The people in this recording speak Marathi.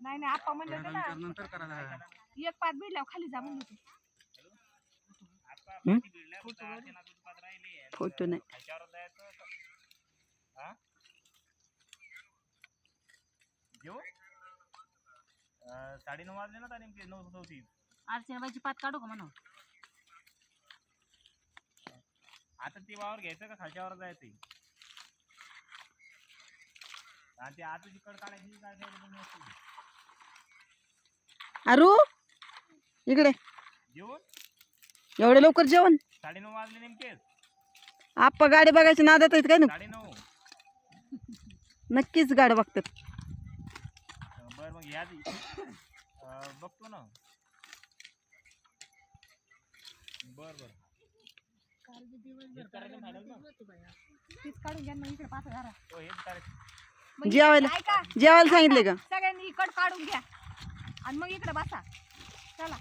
नाही नाही आप्पा म्हणले होते ना नंतर करा एक पात भिडल्यावर खाली जा म्हणले होते. फोटो नाही जेव 9:30 वाजले ना नेमके 9:34. अर्चनाबाईची पात काढू का म्हणा. आता ते वावर घ्यायचं का खालच्यावर जायचंय. आणि ते आता कड काढायची काय अरू इकडे जेवण एवढं लवकर जेवण. 9:30 वाजले नेमकेच. आप्पा गाडी बघायची नादात आहेत काय ना. 9:30. नक्कीच गाडी बघतात. बर मग या बघतो ना. बर बर तीच काढून घ्या मग इकडे 5,000. तो हेच करायचं. जेवायला ऐका जेवायला सांगितले का. सगळ्यांनी इकड काढून घ्या आणि मग इकडे बसा. चला